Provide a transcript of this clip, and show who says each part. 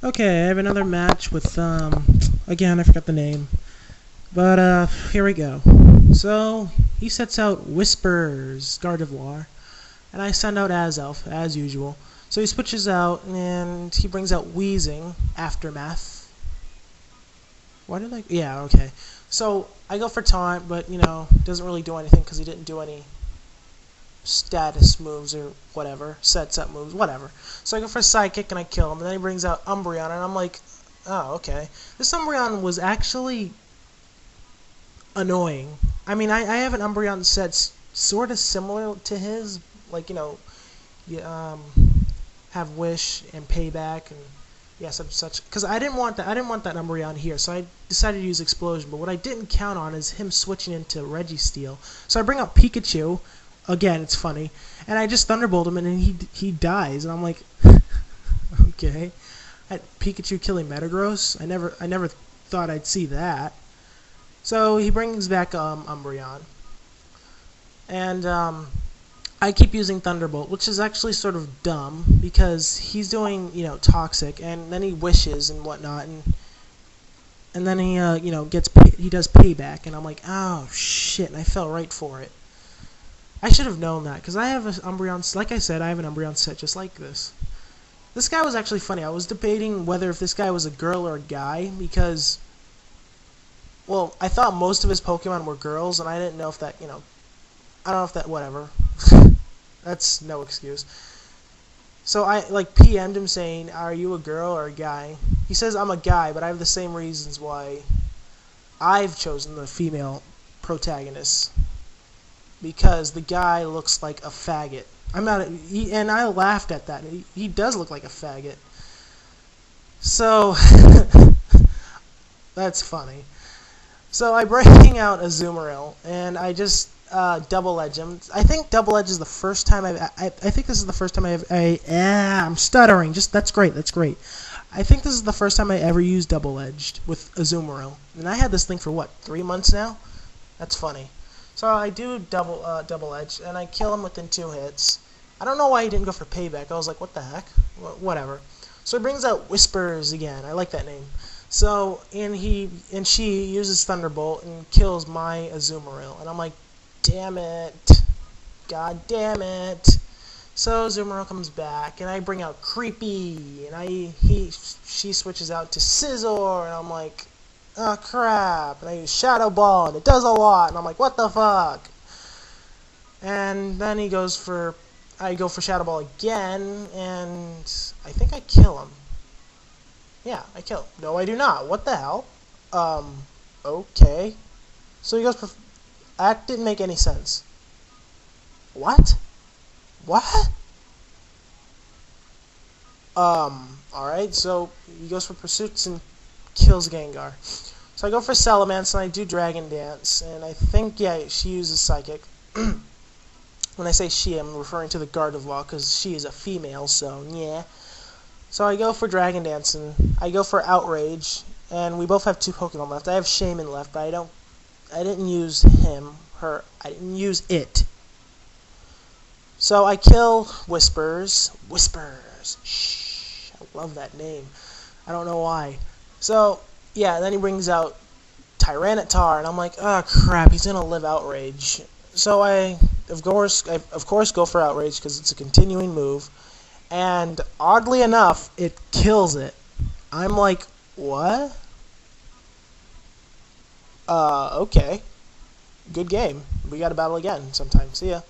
Speaker 1: Okay, I have another match with, again, I forgot the name. But, here we go. So, he sets out Whispers, Gardevoir, and I send out Azelf, as usual. So he switches out, and he brings out Wheezing, Aftermath. Why did I... Yeah, okay. So, I go for Taunt, but, doesn't really do anything because he didn't do any status moves or whatever, sets up moves, whatever. So I go for Psychic and I kill him, and then he brings out Umbreon, and I'm like, oh, okay. This Umbreon was actually annoying. I mean, I have an Umbreon set sort of similar to his, like, you have Wish and Payback and such. Because I didn't want that Umbreon here, so I decided to use Explosion. But what I didn't count on is him switching into Registeel. So I bring out Pikachu. Again, it's funny, and I just Thunderbolt him, and then he dies, and I'm like, okay. Pikachu killing Metagross. I never thought I'd see that. So he brings back Umbreon, and I keep using Thunderbolt, which is actually sort of dumb because he's doing Toxic, and then he wishes and whatnot, and then he he does Payback, and I'm like, oh shit, and I fell right for it. I should have known that, because I have an Umbreon, like I said, I have an Umbreon set just like this. This guy was actually funny. I was debating whether if this guy was a girl or a guy, because, well, I thought most of his Pokemon were girls, and I didn't know if that, I don't know if that, whatever. That's no excuse. So I, PM'd him saying, are you a girl or a guy? He says I'm a guy, but I have the same reasons why I've chosen the female protagonist. Because the guy looks like a faggot. And I laughed at that. He does look like a faggot. So, that's funny. So I bring out Azumarill, and I just double edge him. I think double edge is the first time I think this is the first time I'm stuttering. That's great. I think this is the first time I ever used double edged with Azumarill, and I had this thing for what, 3 months now? That's funny. So I do double edge, and I kill him within 2 hits. I don't know why he didn't go for Payback. I was like, what the heck? Whatever. So he brings out Whispers again. I like that name. So she uses Thunderbolt and kills my Azumarill, and I'm like, damn it, god damn it. So Azumarill comes back, and I bring out Creepy, and she switches out to Scizor, and I'm like, oh crap, and I use Shadow Ball, and it does a lot, and I'm like, what the fuck? And then I go for Shadow Ball again, and I think I kill him. Yeah, I kill him. No, I do not. What the hell? Okay. So he goes for... That didn't make any sense. What? What? Alright, so he goes for Pursuits and kills Gengar. So I go for Salamence, and I do Dragon Dance, and I think, yeah, she uses Psychic. When I say she, I'm referring to the Gardevoir, because she is a female, so, yeah. So I go for Dragon Dance, and I go for Outrage, and we both have 2 Pokemon left. I have Shaman left, but I didn't use I didn't use it. So I kill Whispers. Whispers. Shh. I love that name. I don't know why. So, yeah, then he brings out Tyranitar, and I'm like, oh crap, he's gonna live Outrage. So I, of course, go for Outrage, because it's a continuing move. And, oddly enough, it kills it. I'm like, what? Okay. Good game. We gotta battle again sometime. See ya.